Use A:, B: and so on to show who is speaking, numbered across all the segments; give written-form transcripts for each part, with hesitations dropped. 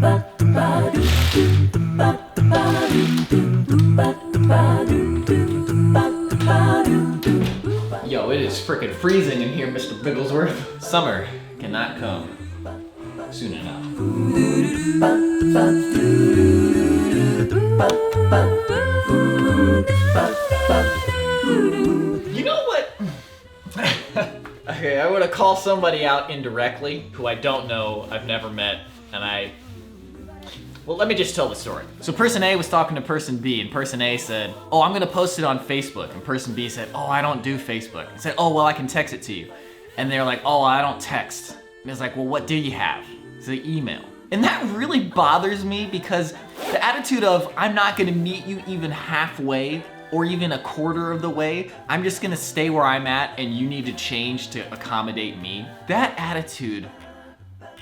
A: Yo, it is frickin' freezing in here, Mr. Bigglesworth. Summer cannot come soon enough. You know what? Okay, I want to call somebody out indirectly who I don't know, I've never met, and well, let me just tell the story. So person A was talking to person B, and person A said, oh, I'm gonna post it on Facebook. And person B said, oh, I don't do Facebook. I said, oh, well, I can text it to you. And they're like, oh, I don't text. And it's like, well, what do you have? It's like email. And that really bothers me because the attitude of, I'm not gonna meet you even halfway or even a quarter of the way. I'm just gonna stay where I'm at and you need to change to accommodate me. That attitude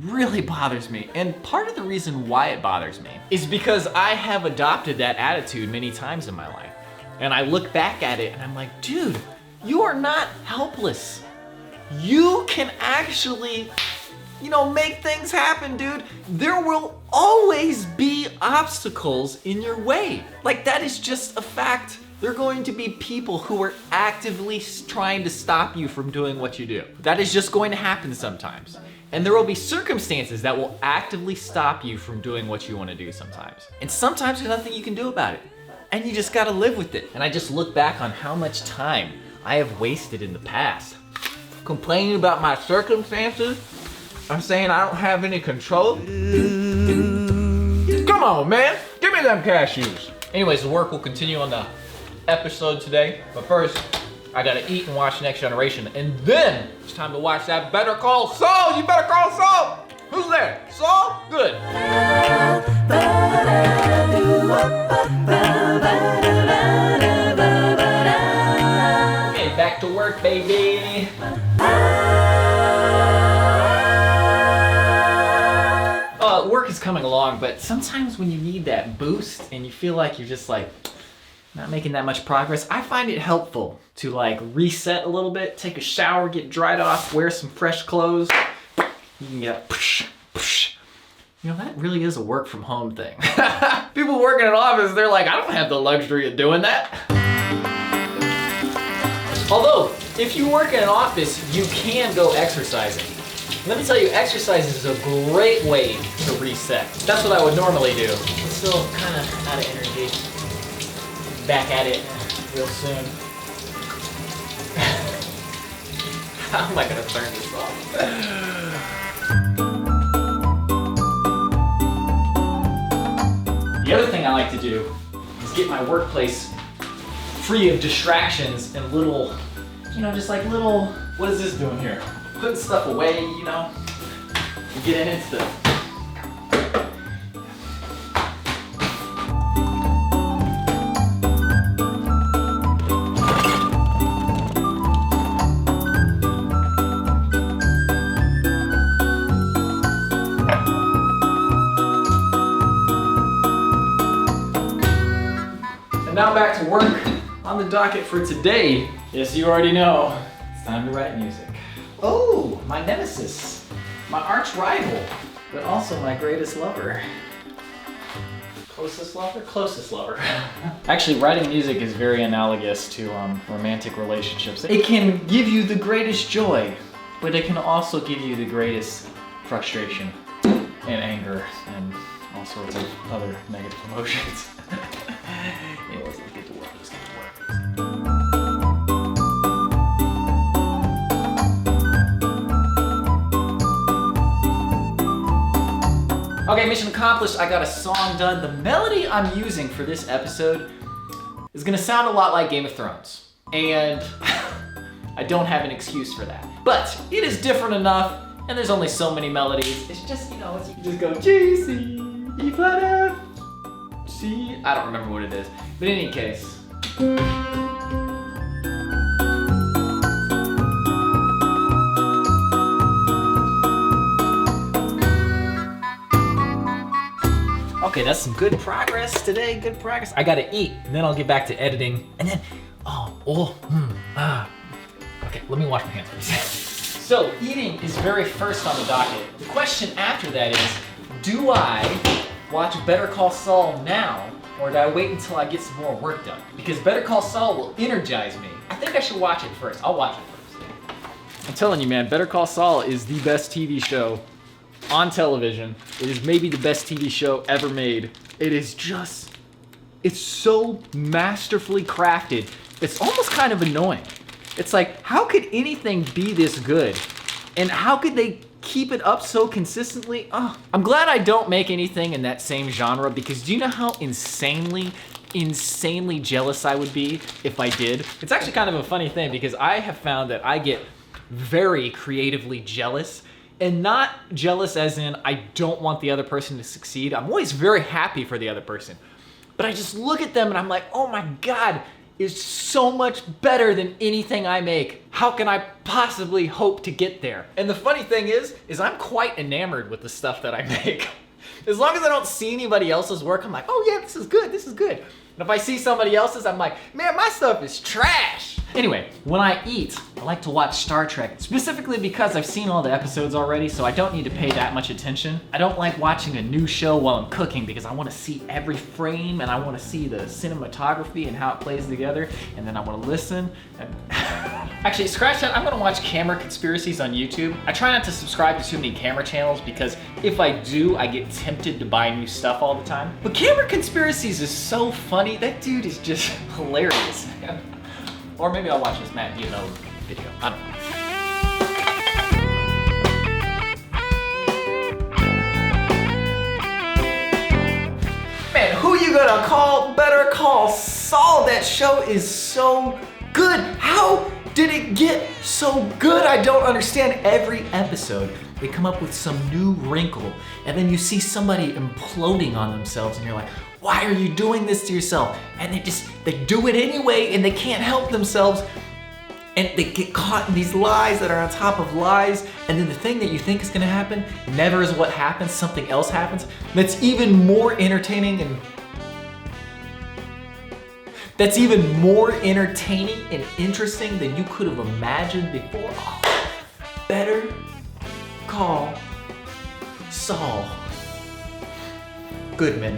A: really bothers me. And part of the reason why it bothers me is because I have adopted that attitude many times in my life. And I look back at it and I'm like, dude, you are not helpless. You can actually, make things happen, dude. There will always be obstacles in your way. Like, that is just a fact. There are going to be people who are actively trying to stop you from doing what you do. That is just going to happen sometimes. And there will be circumstances that will actively stop you from doing what you want to do sometimes. And sometimes there's nothing you can do about it. And you just gotta live with it. And I just look back on how much time I have wasted in the past. Complaining about my circumstances. I'm saying I don't have any control. Come on, man. Give me them cashews. Anyways, the work will continue on the episode today. But first, I gotta eat and watch Next Generation, and then it's time to watch that Better Call Saul. You better call Saul. Who's there? Saul? Good. Okay, back to work, baby. Work is coming along, but sometimes when you need that boost and you feel like you're just like, not making that much progress, I find it helpful to like reset a little bit, take a shower, get dried off, wear some fresh clothes. You can get that really is a work from home thing. People working in an office, they're like, I don't have the luxury of doing that. Although, if you work in an office, you can go exercising. Let me tell you, exercise is a great way to reset. That's what I would normally do. I'm still kind of out of energy. Back at it real soon. How am I gonna turn this off? The other thing I like to do is get my workplace free of distractions and little, what is this doing here? Putting stuff away, and getting into the now back to work. On the docket for today, yes, you already know, it's time to write music. Oh, my nemesis, my arch rival, but also my greatest lover. Closest lover? Closest lover. Actually, writing music is very analogous to romantic relationships. It can give you the greatest joy, but it can also give you the greatest frustration and anger and all sorts of other negative emotions. Anyways, let's get to work. Okay, mission accomplished. I got a song done. The melody I'm using for this episode is gonna sound a lot like Game of Thrones. And I don't have an excuse for that. But it is different enough, and there's only so many melodies. It's just, you can just go G, C, E flat, F, C. I don't remember what it is. But in any case. Okay, that's some good progress today, good progress. I gotta eat, and then I'll get back to editing, and then, okay, let me wash my hands, please. So, eating is very first on the docket. The question after that is, do I watch Better Call Saul now, or do I wait until I get some more work done? Because Better Call Saul will energize me. I think I should watch it first. I'll watch it first. I'm telling you, man, Better Call Saul is the best TV show on television. It is maybe the best TV show ever made. It is just, it's so masterfully crafted. It's almost kind of annoying. It's like, how could anything be this good? And how could they keep it up so consistently? Oh, I'm glad I don't make anything in that same genre, because do you know how insanely jealous I would be if I did? It's actually kind of a funny thing, because I have found that I get very creatively jealous, and not jealous as in I don't want the other person to succeed. I'm always very happy for the other person. But I just look at them and I'm like, oh my God, is so much better than anything I make. How can I possibly hope to get there? And the funny thing is I'm quite enamored with the stuff that I make. As long as I don't see anybody else's work, I'm like, oh yeah, this is good, this is good. And if I see somebody else's, I'm like, man, my stuff is trash. Anyway, when I eat, I like to watch Star Trek, specifically because I've seen all the episodes already, so I don't need to pay that much attention. I don't like watching a new show while I'm cooking, because I want to see every frame, and I want to see the cinematography and how it plays together, and then I want to listen. And actually, scratch that, I'm gonna watch camera conspiracies on YouTube. I try not to subscribe to too many camera channels, because if I do, I get tempted to buy new stuff all the time. But camera conspiracies is so funny. That dude is just hilarious. Or maybe I'll watch this Matt Diano video. I don't know. Man, who you gonna call? Better Call Saul. That show is so good. How did it get so good? I don't understand. Every episode, they come up with some new wrinkle, and then you see somebody imploding on themselves, and you're like, why are you doing this to yourself? And they do it anyway, and they can't help themselves. And they get caught in these lies that are on top of lies. And then the thing that you think is gonna happen never is what happens. Something else happens that's even more entertaining and interesting than you could have imagined before. Oh, Better Call Saul Goodman.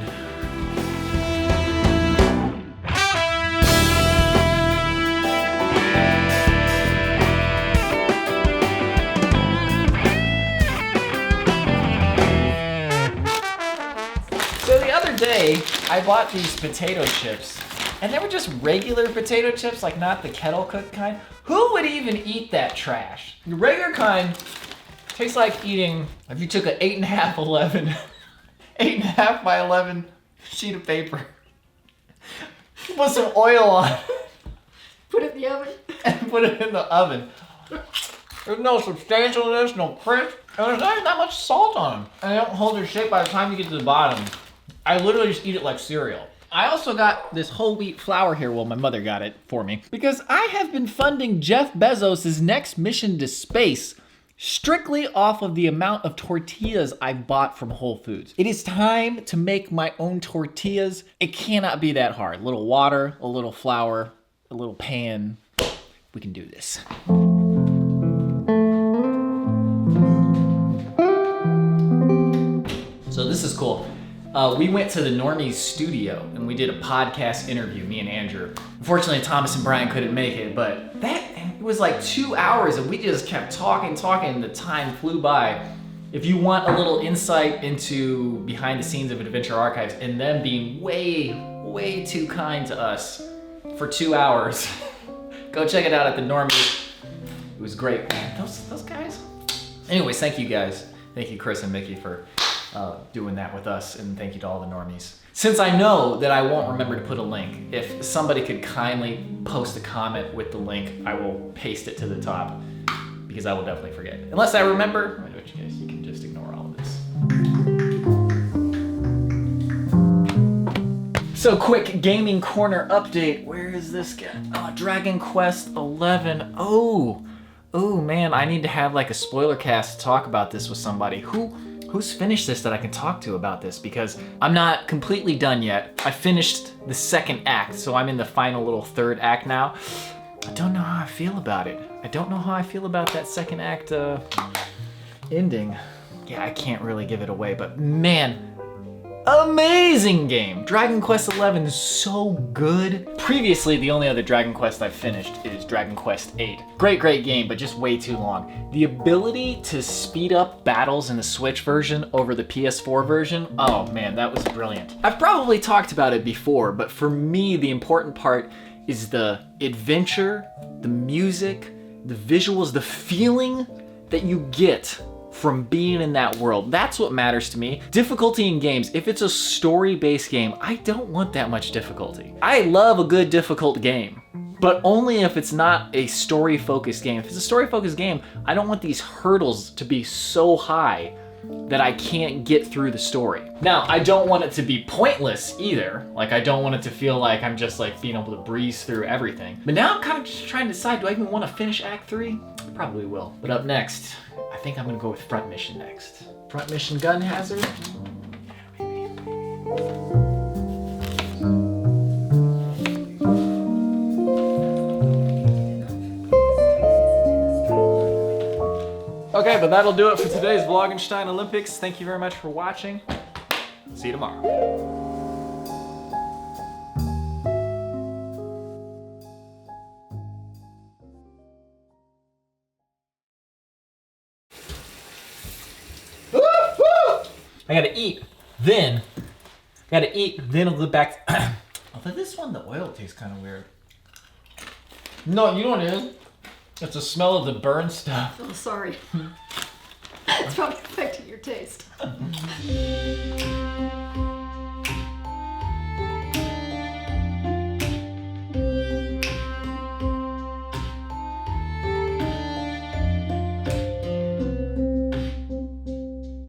A: Day, I bought these potato chips, and they were just regular potato chips, like not the kettle cooked kind. Who would even eat that trash? The regular kind tastes like eating, if you took an 8.5 by 11 sheet of paper, put some oil on it, put it in the oven, and put it in the oven. There's no substantialness, no crisp, and there's not even that much salt on them. And they don't hold their shape by the time you get to the bottom. I literally just eat it like cereal. I also got this whole wheat flour here. Well, my mother got it for me, because I have been funding Jeff Bezos' next mission to space strictly off of the amount of tortillas I've bought from Whole Foods. It is time to make my own tortillas. It cannot be that hard. A little water, a little flour, a little pan. We can do this. So this is cool. We went to the Normies studio and we did a podcast interview, me and Andrew. Unfortunately, Thomas and Brian couldn't make it, but it was like 2 hours and we just kept talking, and the time flew by. If you want a little insight into behind the scenes of Adventure Archives and them being way, way too kind to us for 2 hours, go check it out at the Normies. It was great. Man, those guys. Anyways, thank you guys. Thank you, Chris and Mickey, for doing that with us, and thank you to all the Normies. Since I know that I won't remember to put a link, if somebody could kindly post a comment with the link, I will paste it to the top, because I will definitely forget. Unless I remember, in which case you can just ignore all of this. So quick gaming corner update. Where is this guy? Oh, Dragon Quest 11. Oh man, I need to have like a spoiler cast to talk about this with somebody. Who's finished this that I can talk to about this? Because I'm not completely done yet. I finished the second act, so I'm in the final little third act now. I don't know how I feel about it. I don't know how I feel about that second act ending. Yeah, I can't really give it away, but man, amazing game. Dragon Quest XI is so good. Previously, the only other Dragon Quest I've finished is Dragon Quest VIII. Great game, but just way too long. The ability to speed up battles in the Switch version over the PS4 version, oh man, that was brilliant. I've probably talked about it before, but for me, the important part is the adventure, the music, the visuals, the feeling that you get from being in that world. That's what matters to me. Difficulty in games, if it's a story-based game, I don't want that much difficulty. I love a good difficult game, but only if it's not a story-focused game. If it's a story-focused game, I don't want these hurdles to be so high that I can't get through the story. Now, I don't want it to be pointless either. Like, I don't want it to feel like I'm just like being able to breeze through everything. But now I'm kind of just trying to decide, do I even want to finish Act 3? I probably will. But up next, I think I'm gonna go with Front Mission next. Front Mission Gun Hazard? Yeah, maybe. Okay, but that'll do it for today's Vlogenstein Olympics. Thank you very much for watching. See you tomorrow. I gotta eat, then I'll go back. Although this one, the oil tastes kind of weird. No, you know what it is? It's the smell of the burned stuff.
B: Oh, sorry. It's probably affecting your taste.